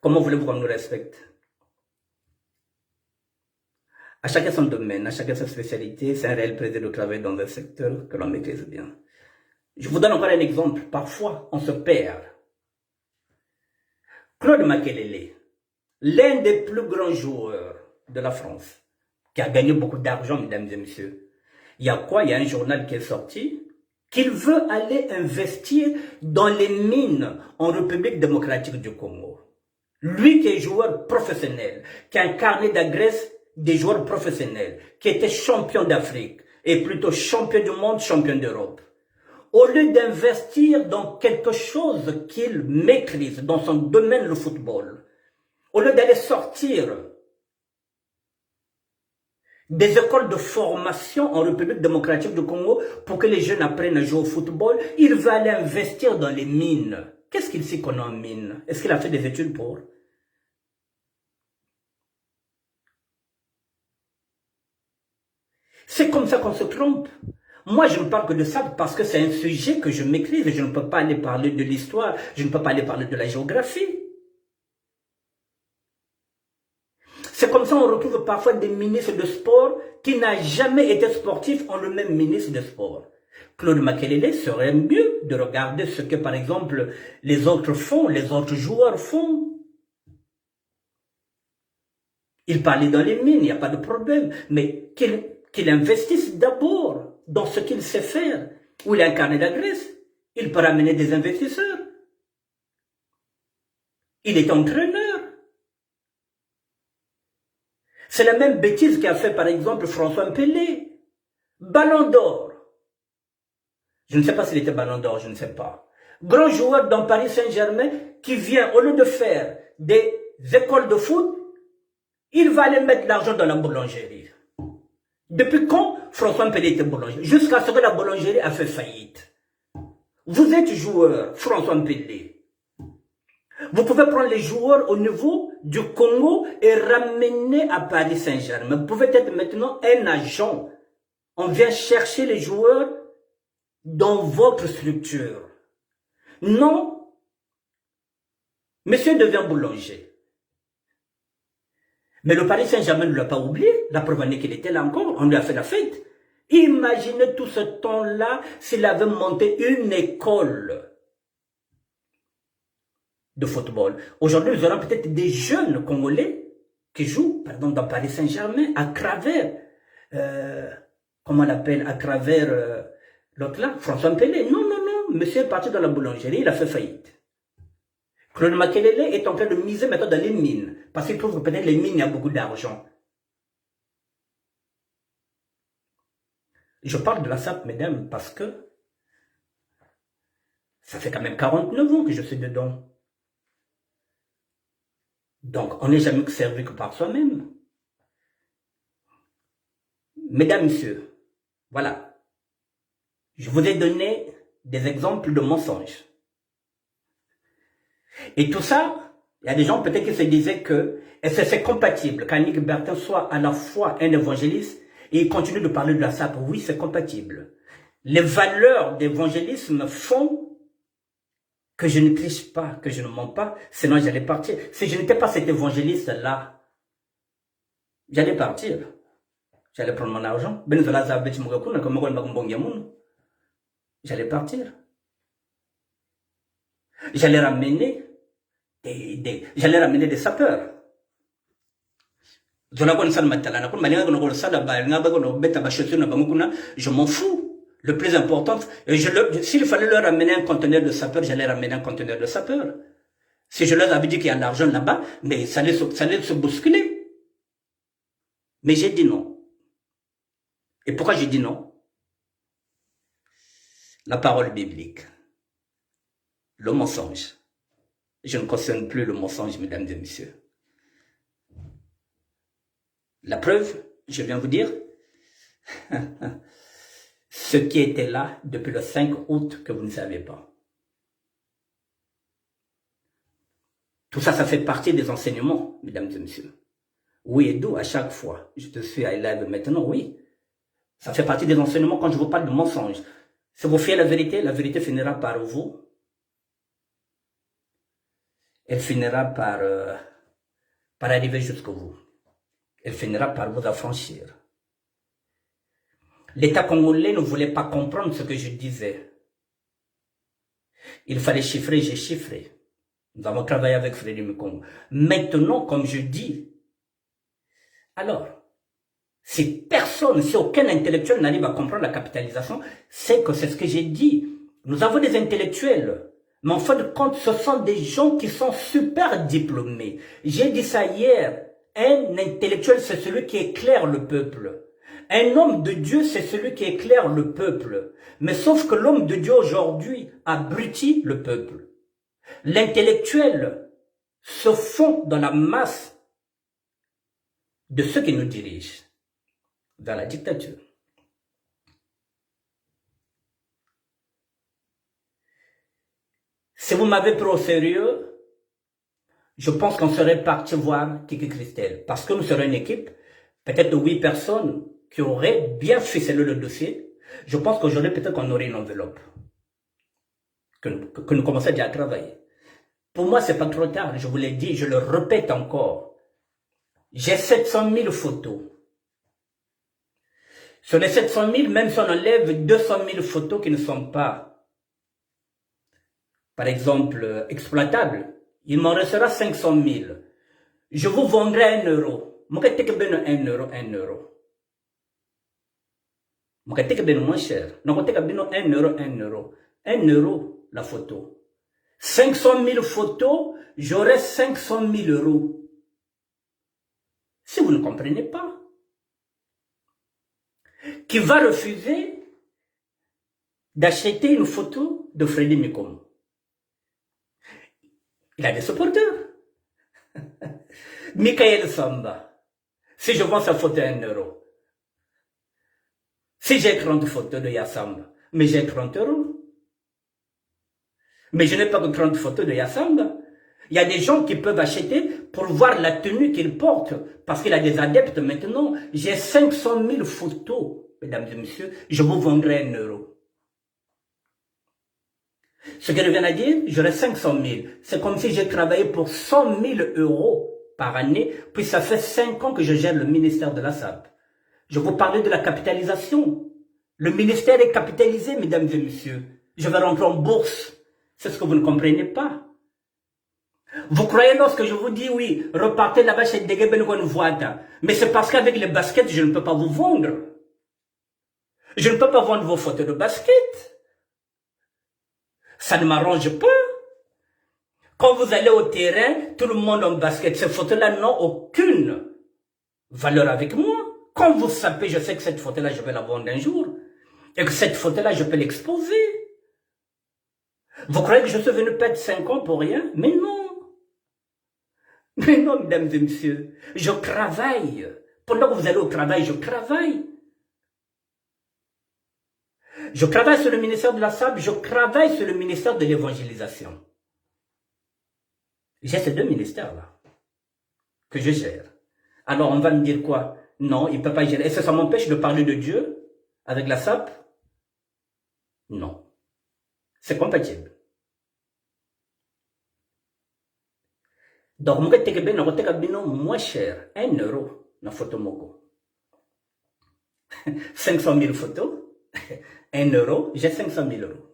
Comment voulez-vous qu'on nous respecte? À chacun son domaine, à chacun sa spécialité, c'est un réel plaisir de travailler dans un secteur que l'on maîtrise bien. Je vous donne encore un exemple. Parfois, on se perd. Claude Makelele, l'un des plus grands joueurs de la France, qui a gagné beaucoup d'argent, mesdames et messieurs. Il y a quoi? Il y a un journal qui est sorti, qu'il veut aller investir dans les mines en République démocratique du Congo. Lui qui est joueur professionnel, qui a incarné la Grèce des joueurs professionnels, qui était champion d'Afrique, et plutôt champion du monde, champion d'Europe. Au lieu d'investir dans quelque chose qu'il maîtrise, dans son domaine, le football, Au lieu d'aller sortir des écoles de formation en République démocratique du Congo pour que les jeunes apprennent à jouer au football, il va aller investir dans les mines. Qu'est-ce qu'il sait qu'on a en mine? Est-ce qu'il a fait des études pour? C'est comme ça qu'on se trompe. Moi, je ne parle que de ça parce que c'est un sujet que je maîtrise et je ne peux pas aller parler de l'histoire, je ne peux pas aller parler de la géographie. C'est comme ça qu'on retrouve parfois des ministres de sport qui n'ont jamais été sportifs en le même ministre de sport. Claude Makelele serait mieux de regarder ce que, par exemple, les autres font, les autres joueurs font. Il parlait dans les mines, il n'y a pas de problème, mais qu'il investisse d'abord dans ce qu'il sait faire. Où il a un carnet d'adresse, il peut ramener des investisseurs. Il est entraîneur. C'est la même bêtise qu'a fait par exemple François Mpélé. Ballon d'or. Je ne sais pas s'il était ballon d'or, je ne sais pas. Grand joueur dans Paris Saint-Germain qui vient, au lieu de faire des écoles de foot, il va aller mettre l'argent dans la boulangerie. Depuis quand François Mpélé était boulanger? Jusqu'à ce que la boulangerie a fait faillite. Vous êtes joueur, François Mpélé. Vous pouvez prendre les joueurs au niveau du Congo et ramener à Paris Saint-Germain. Vous pouvez être maintenant un agent. On vient chercher les joueurs dans votre structure. Non, monsieur devient boulanger. Mais le Paris Saint-Germain ne l'a pas oublié. La preuve en est qu'il était là encore. On lui a fait la fête. Imaginez tout ce temps-là s'il avait monté une école de football. Aujourd'hui, nous aurons peut-être des jeunes Congolais qui jouent, pardon, dans Paris Saint-Germain, à travers, comment on l'appelle, à travers l'autre là, François Mpélé. Non, non, non, monsieur est parti dans la boulangerie, il a fait faillite. Claude Makelele est en train de miser maintenant dans les mines, parce qu'il trouve que peut-être les mines, il y a beaucoup d'argent. Je parle de la SAP, mesdames, parce que ça fait quand même 49 ans que je suis dedans. Donc, on n'est jamais servi que par soi-même. Mesdames, messieurs, voilà. Je vous ai donné des exemples de mensonges. Et tout ça, il y a des gens peut-être qui se disaient que c'est compatible qu'Annick Bertin soit à la fois un évangéliste et il continue de parler de la SAP. Oui, c'est compatible. Les valeurs d'évangélisme font que je ne triche pas, que je ne mens pas, sinon j'allais partir. Si je n'étais pas cet évangéliste-là, j'allais partir. J'allais prendre mon argent. J'allais partir. J'allais ramener des sapeurs. Je m'en fous. Le plus important, s'il fallait leur amener un conteneur de sapeurs, j'allais ramener un conteneur de sapeurs. Si je leur avais dit qu'il y a de l'argent là-bas, mais ça allait se bousculer. Mais j'ai dit non. Et pourquoi j'ai dit non? La parole biblique. Le mensonge. Je ne cautionne plus le mensonge, mesdames et messieurs. La preuve, je viens vous dire, ce qui était là depuis le 5 août que vous ne savez pas. Tout ça, ça fait partie des enseignements, mesdames et messieurs. Oui, et d'où à chaque fois, je te suis à live maintenant, oui. Ça fait partie des enseignements quand je vous parle de mensonges. Si vous fiez la vérité finira par vous. Elle finira par arriver jusqu'au bout. Elle finira par vous affranchir. L'État congolais ne voulait pas comprendre ce que je disais. Il fallait chiffrer, j'ai chiffré. Nous avons travaillé avec Frédéric Mukongo. Maintenant, comme je dis, alors, si personne, si aucun intellectuel n'arrive à comprendre la capitalisation, c'est que c'est ce que j'ai dit. Nous avons des intellectuels, mais en fin de compte, ce sont des gens qui sont super diplômés. J'ai dit ça hier, un intellectuel, c'est celui qui éclaire le peuple. Un homme de Dieu, c'est celui qui éclaire le peuple. Mais sauf que l'homme de Dieu aujourd'hui abrutit le peuple. L'intellectuel, se fond dans la masse de ceux qui nous dirigent vers la dictature. Si vous m'avez pris au sérieux, je pense qu'on serait parti voir Kiki Christelle. Parce que nous serions une équipe, peut-être de 8 personnes qui auraient bien ficelé le dossier. Je pense qu'aujourd'hui, peut-être qu'on aurait une enveloppe. Que nous commençons déjà à travailler. Pour moi, c'est pas trop tard. Je vous l'ai dit, je le répète encore. J'ai 700 000 photos. Sur les 700 000, même si on enlève 200 000 photos qui ne sont pas, par exemple, exploitables, il m'en restera 500 000. Je vous vendrai 1 euro. Je vais 1 euro, 1 euro. Je vais moins cher. Je vais 1 euro, 1 euro. 1 euro la photo. 500 000 photos, j'aurai 500 000 euros. Si vous ne comprenez pas, qui va refuser d'acheter une photo de Freddy Mikomo? Il a des supporters. Michael Samba, si je vends sa photo à 1 euro, si j'ai 30 photos de Yassamba, mais j'ai 30 euros. Mais je n'ai pas que 30 photos de Yassamba. Il y a des gens qui peuvent acheter pour voir la tenue qu'il porte, parce qu'il a des adeptes maintenant. J'ai 500 000 photos, mesdames et messieurs, je vous vendrai 1 euro. Ce qu'elle vient à dire, j'aurai 500 000. C'est comme si j'ai travaillé pour 100 000 euros par année, puis ça fait 5 ans que je gère le ministère de la SAP. Je vous parlais de la capitalisation. Le ministère est capitalisé, mesdames et messieurs. Je vais rentrer en bourse. C'est ce que vous ne comprenez pas. Vous croyez lorsque je vous dis, oui, repartez là-bas chez Dege Benouane, mais c'est parce qu'avec les baskets, je ne peux pas vous vendre. Je ne peux pas vendre vos photos de basket. Ça ne m'arrange pas. Quand vous allez au terrain, tout le monde en basket. Ces photos-là n'ont aucune valeur avec moi. Quand vous sapez, je sais que cette photo-là, je vais la vendre un jour. Et que cette photo-là, je peux l'exposer. Vous croyez que je suis venu perdre 5 ans pour rien? Mais non. Mais non, mesdames et messieurs. Je travaille. Pendant que vous allez au travail, je travaille. Je travaille sur le ministère de la SAP, je travaille sur le ministère de l'évangélisation. J'ai ces 2 ministères-là que je gère. Alors on va me dire quoi? Non, il ne peut pas gérer. Est-ce que ça m'empêche de parler de Dieu avec la SAP? Non. C'est compatible. Donc, je vais moins cher, 1 euro, na photo moko. 500 000 photos, 1 euro, j'ai 500 000 euros.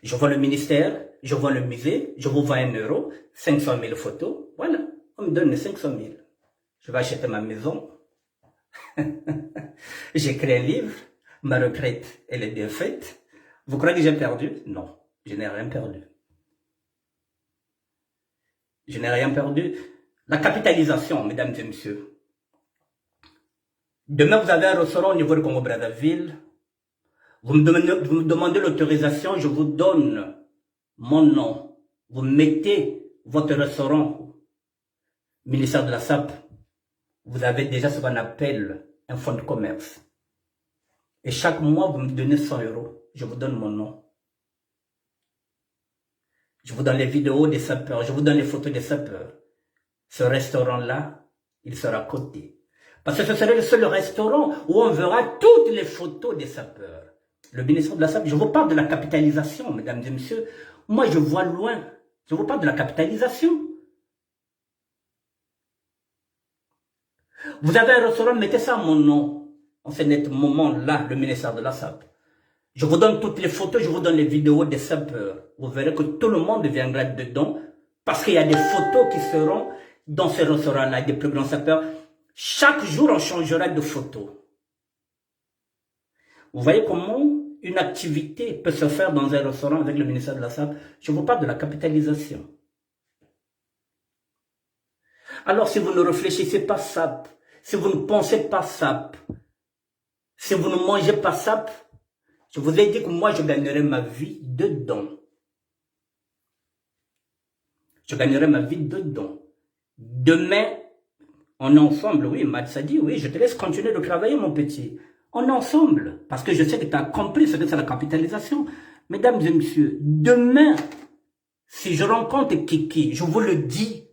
Je vends le ministère, je vends le musée, je vous vends 1 euro, 500 000 photos, voilà, on me donne les 500 000. Je vais acheter ma maison. J'ai écrit un livre, ma retraite, elle est bien faite. Vous croyez que j'ai perdu? Non, je n'ai rien perdu. Je n'ai rien perdu. La capitalisation, mesdames et messieurs. Demain, vous avez un restaurant au niveau de Congo-Brazzaville. Vous me demandez l'autorisation, je vous donne mon nom. Vous mettez votre restaurant, ministère de la SAP. Vous avez déjà ce qu'on appelle un fonds de commerce. Et chaque mois, vous me donnez 100 euros. Je vous donne mon nom. Je vous donne les vidéos des sapeurs. Je vous donne les photos des sapeurs. Ce restaurant-là, il sera coté. Parce que ce serait le seul restaurant où on verra toutes les photos des sapeurs. Le ministère de la SAP, je vous parle de la capitalisation, mesdames et messieurs. Moi, je vois loin. Je vous parle de la capitalisation. Vous avez un restaurant, mettez ça à mon nom. En ce moment-là, le ministère de la SAP. Je vous donne toutes les photos, je vous donne les vidéos des sapeurs. Vous verrez que tout le monde viendra dedans parce qu'il y a des photos qui seront dans ce restaurant-là, des plus grands sapeurs. Chaque jour, on changera de photos. Vous voyez comment une activité peut se faire dans un restaurant avec le ministère de la SAP? Je vous parle de la capitalisation. Alors, si vous ne réfléchissez pas SAP, si vous ne pensez pas SAP, si vous ne mangez pas SAP, 'je vous ai dit que moi, je gagnerai ma vie dedans. Je gagnerai ma vie dedans. Demain, on est ensemble. Oui, Mads a dit, oui, je te laisse continuer de travailler, mon petit. On est ensemble. Parce que je sais que tu as compris ce que c'est la capitalisation. Mesdames et messieurs, demain, si je rencontre Kiki, je vous le dis,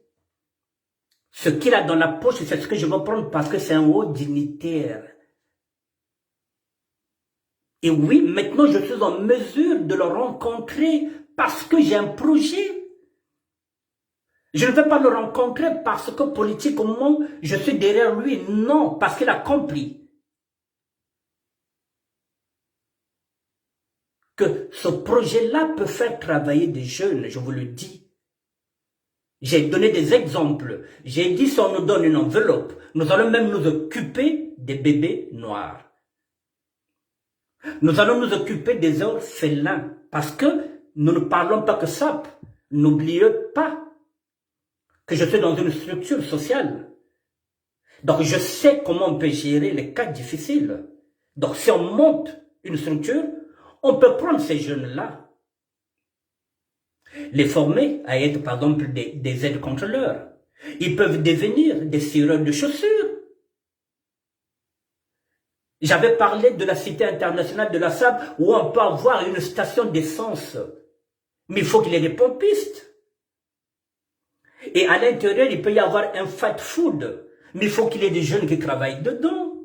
ce qu'il a dans la poche, c'est ce que je vais prendre parce que c'est un haut dignitaire. Et oui, maintenant je suis en mesure de le rencontrer parce que j'ai un projet. Je ne vais pas le rencontrer parce que politiquement, je suis derrière lui. Non, parce qu'il a compris que ce projet-là peut faire travailler des jeunes, je vous le dis. J'ai donné des exemples. J'ai dit si on nous donne une enveloppe, nous allons même nous occuper des bébés noirs. Nous allons nous occuper des orphelins. Parce que nous ne parlons pas que ça. N'oubliez pas que je suis dans une structure sociale. Donc je sais comment on peut gérer les cas difficiles. Donc si on monte une structure, on peut prendre ces jeunes-là, les former à être par exemple des aides-contrôleurs. Ils peuvent devenir des cireurs de chaussures. J'avais parlé de la Cité internationale de la Sable où on peut avoir une station d'essence. Mais il faut qu'il y ait des pompistes. Et à l'intérieur, il peut y avoir un fast food. Mais il faut qu'il y ait des jeunes qui travaillent dedans.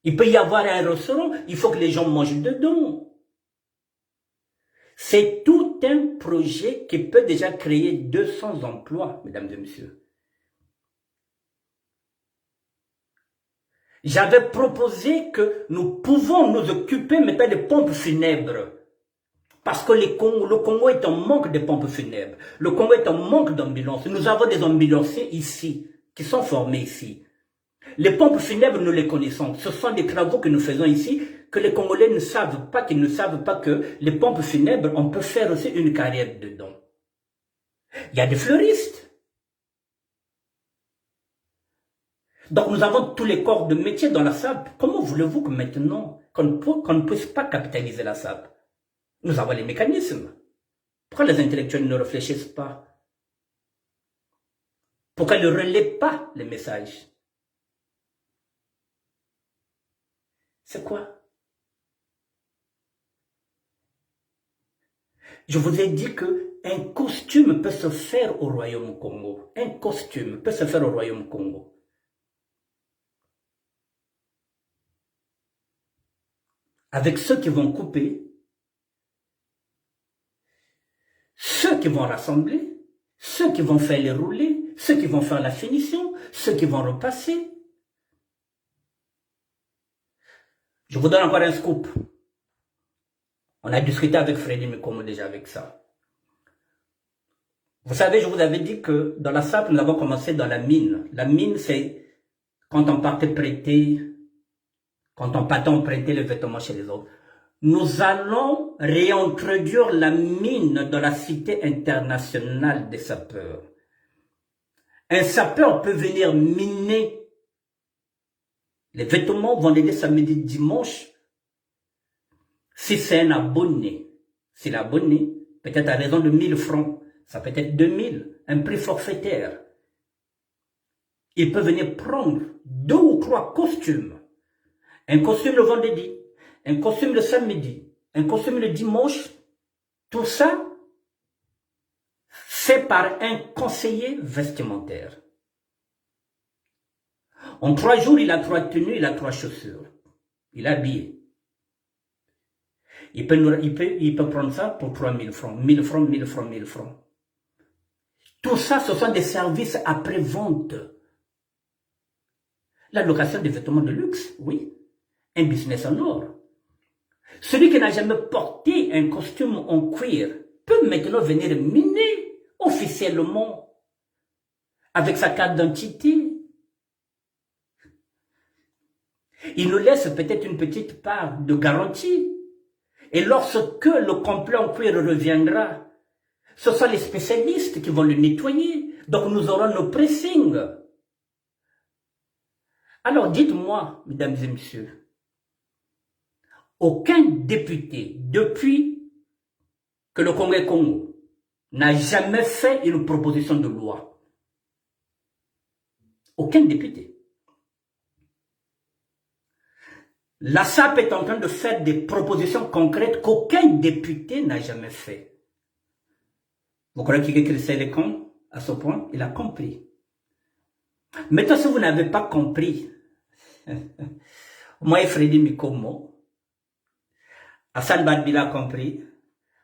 Il peut y avoir un restaurant, il faut que les gens mangent dedans. C'est tout un projet qui peut déjà créer 200 emplois, mesdames et messieurs. J'avais proposé que nous pouvons nous occuper maintenant des pompes funèbres. Parce que le Congo est en manque de pompes funèbres. Le Congo est en manque d'ambulances. Nous avons des ambulanciers ici, qui sont formés ici. Les pompes funèbres, nous les connaissons. Ce sont des travaux que nous faisons ici, que les Congolais ne savent pas, qu'ils ne savent pas que les pompes funèbres, on peut faire aussi une carrière dedans. Il y a des fleuristes. Donc nous avons tous les corps de métier dans la SAP. Comment voulez-vous que maintenant, qu'on ne puisse pas capitaliser la SAP? Nous avons les mécanismes. Pourquoi les intellectuels ne réfléchissent pas? Pourquoi ils ne relaient pas les messages? C'est quoi? Je vous ai dit qu'un costume peut se faire au Royaume Congo. Un costume peut se faire au Royaume Congo. Avec ceux qui vont couper, ceux qui vont rassembler, ceux qui vont faire les roulés, ceux qui vont faire la finition, ceux qui vont repasser. Je vous donne encore un scoop. On a discuté avec Freddy Mikomo déjà avec ça. Vous savez, je vous avais dit que dans la SAP, nous avons commencé dans la mine. La mine, c'est quand on partait prêter, quand on partait emprunter les vêtements chez les autres. Nous allons réintroduire la mine dans la Cité internationale des sapeurs. Un sapeur peut venir miner. Les vêtements vont l'aider samedi, dimanche. Si c'est un abonné, si l'abonné, peut-être à raison de 1000 francs, ça peut être 2000, un prix forfaitaire. Il peut venir prendre 2 ou 3 costumes. Un costume le vendredi, un costume le samedi, un costume le dimanche. Tout ça, fait par un conseiller vestimentaire. En 3 jours, il a 3 tenues, il a 3 chaussures. Il est habillé. Il peut prendre ça pour 3000 francs, 1000 francs, 1000 francs, 1000 francs. Tout ça, ce sont des services après-vente. La location des vêtements de luxe, oui. Un business en or. Celui qui n'a jamais porté un costume en cuir peut maintenant venir miner officiellement avec sa carte d'identité. Il nous laisse peut-être une petite part de garantie. Et lorsque le complet en cuir reviendra, ce sont les spécialistes qui vont le nettoyer. Donc nous aurons nos pressings. Alors dites-moi, mesdames et messieurs, aucun député, depuis que le Congo est Congo, n'a jamais fait une proposition de loi. Aucun député. La SAP est en train de faire des propositions concrètes qu'aucun député n'a jamais fait. Vous croyez qu'il est les cons à ce point? Il a compris. Maintenant, si vous n'avez pas compris, moi et Freddy Mikomo, Hassan Badbila a compris,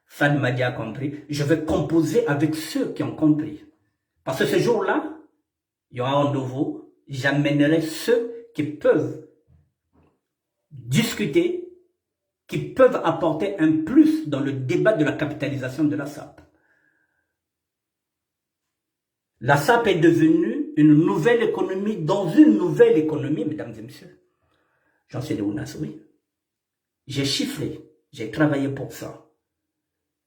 Sad Madi a compris, je vais composer avec ceux qui ont compris. Parce que ce jour-là, il y aura un nouveau, j'amènerai ceux qui peuvent discuter, qui peuvent apporter un plus dans le débat de la capitalisation de la SAP. La SAP est devenue une nouvelle économie dans une nouvelle économie, mesdames et messieurs. J'en sais de Ounas, oui. J'ai chiffré, j'ai travaillé pour ça.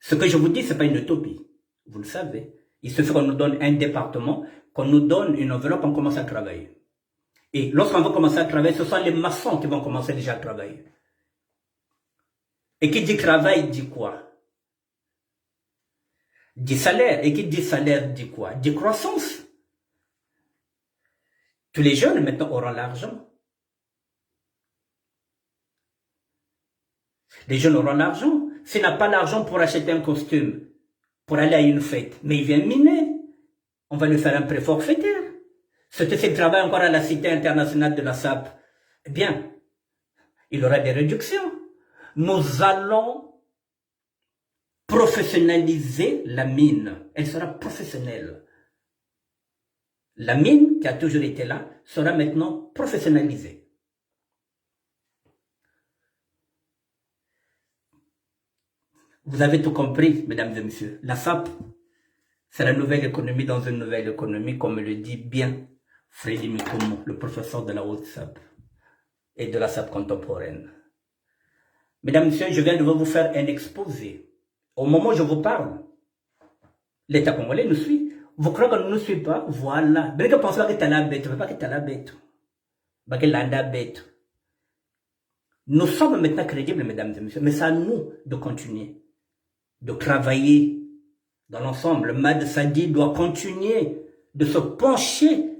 Ce que je vous dis, ce n'est pas une utopie. Vous le savez. Il suffit qu'on nous donne un département, qu'on nous donne une enveloppe, on commence à travailler. Et lorsqu'on va commencer à travailler, ce sont les maçons qui vont commencer déjà à travailler. Et qui dit travail, dit quoi? Dit salaire. Et qui dit salaire, dit quoi? Dit croissance. Tous les jeunes maintenant auront l'argent. Les jeunes auront l'argent. S'il n'a pas l'argent pour acheter un costume, pour aller à une fête, mais il vient miner, on va lui faire un prêt forfaitaire. Ceux qui travaillent encore à la Cité internationale de la SAP, eh bien, il aura des réductions. Nous allons professionnaliser la mine. Elle sera professionnelle. La mine, qui a toujours été là, sera maintenant professionnalisée. Vous avez tout compris, mesdames et messieurs. La SAP, c'est la nouvelle économie dans une nouvelle économie, comme le dit bien Freddy Mikomo, le professeur de la haute SAP et de la SAP contemporaine. Mesdames et messieurs, je viens de vous faire un exposé. Au moment où je vous parle, l'État congolais nous suit. Vous croyez qu'on ne nous suit pas? Voilà. Mais que pensez pas que tu as la bête, pas que tu as la bête. Pas que l'anda bête. Nous sommes maintenant crédibles, mesdames et messieurs, mais c'est à nous de continuer, de travailler dans l'ensemble. Le MAD Sadi doit continuer de se pencher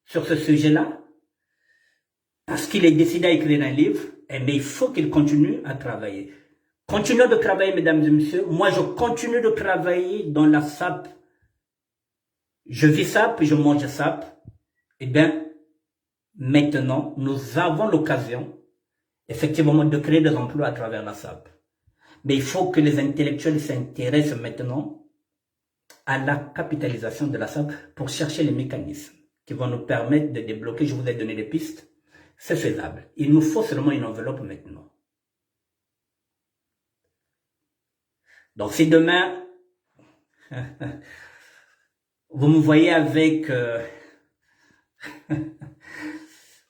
sur ce sujet-là, parce qu'il est décidé à écrire un livre, mais il faut qu'il continue à travailler. Continuez de travailler, mesdames et messieurs. Moi, je continue de travailler dans la SAP. Je vis SAP, je mange SAP. Eh bien, maintenant, nous avons l'occasion, effectivement, de créer des emplois à travers la SAP. Mais il faut que les intellectuels s'intéressent maintenant à la capitalisation de la SAP pour chercher les mécanismes qui vont nous permettre de débloquer. Je vous ai donné des pistes. C'est faisable. Il nous faut seulement une enveloppe maintenant. Donc si demain, vous me voyez avec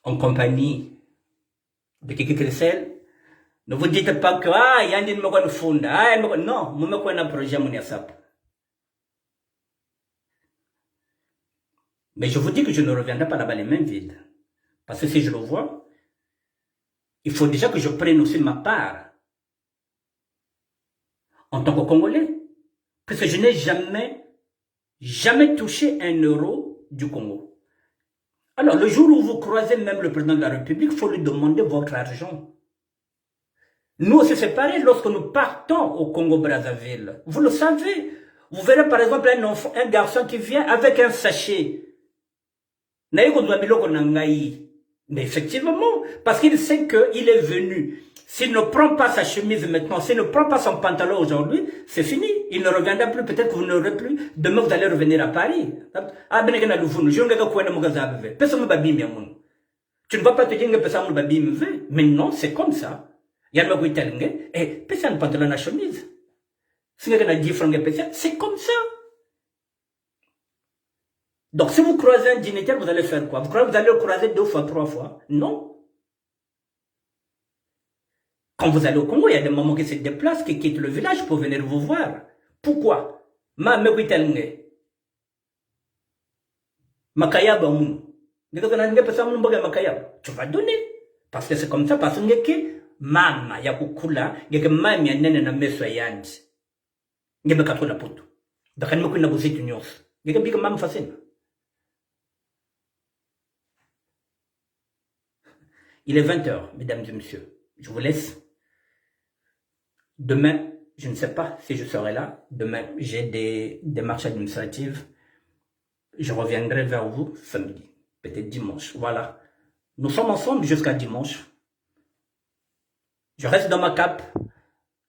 en compagnie de Kiki Kressel, ne vous dites pas que il y a une moquette funda. Non, je me un projet mon SAP. Mais je vous dis que je ne reviendrai pas là-bas les mains vides. Parce que si je le vois, il faut déjà que je prenne aussi ma part en tant que Congolais. Parce que je n'ai jamais touché un euro du Congo. Alors, le jour où vous croisez même le président de la République, il faut lui demander votre argent. Nous aussi, c'est pareil lorsque nous partons au Congo-Brazzaville. Vous le savez. Vous verrez par exemple un garçon qui vient avec un sachet. Mais effectivement, parce qu'il sait qu'il est venu. S'il ne prend pas sa chemise maintenant, s'il ne prend pas son pantalon aujourd'hui, c'est fini. Il ne reviendra plus. Peut-être que vous n'aurez plus. Demain, vous allez revenir à Paris. Tu ne vas pas te dire que mais non, c'est comme ça. Il y a un pantalon à chemise. C'est comme ça. Donc, si vous croisez un dignitaire, vous allez faire quoi? Vous croyez que vous allez le croiser 2 fois, 3 fois? Non. Quand vous allez au Congo, il y a des moments qui se déplacent, qui quittent le village pour venir vous voir. Pourquoi? Tu vas donner. Parce que c'est comme ça, parce que mama ya kukula, ngeke mami ya nene na meso ya yandi. Ngebe katula putu. Dakhan mo kuna busit news. Giga bika mam facile. Il est 20h, mesdames et messieurs. Je vous laisse. Demain, je ne sais pas si je serai là. Demain, j'ai des démarches administratives. Je reviendrai vers vous samedi, peut-être dimanche. Voilà. Nous sommes ensemble jusqu'à dimanche. Je reste dans ma cape,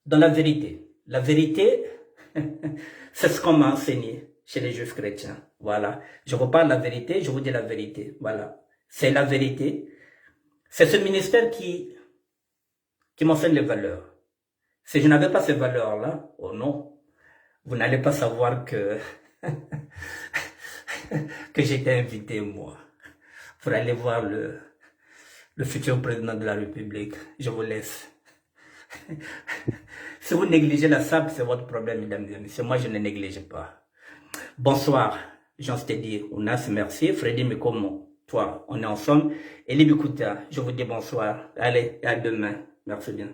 dans la vérité. La vérité, c'est ce qu'on m'a enseigné chez les juifs chrétiens. Voilà. Je vous parle la vérité, je vous dis la vérité. Voilà. C'est la vérité. C'est ce ministère qui m'enseigne les valeurs. Si je n'avais pas ces valeurs-là, oh non, vous n'allez pas savoir que, que j'étais invité, moi, pour aller voir le futur président de la République. Je vous laisse. Si vous négligez la SAP, c'est votre problème, mesdames et messieurs. Moi, je ne néglige pas. Bonsoir, Jean Stédi, Ounas, merci. Freddy Mekomo, toi, on est ensemble. Et Libikuta, je vous dis bonsoir. Allez, à demain. Merci bien.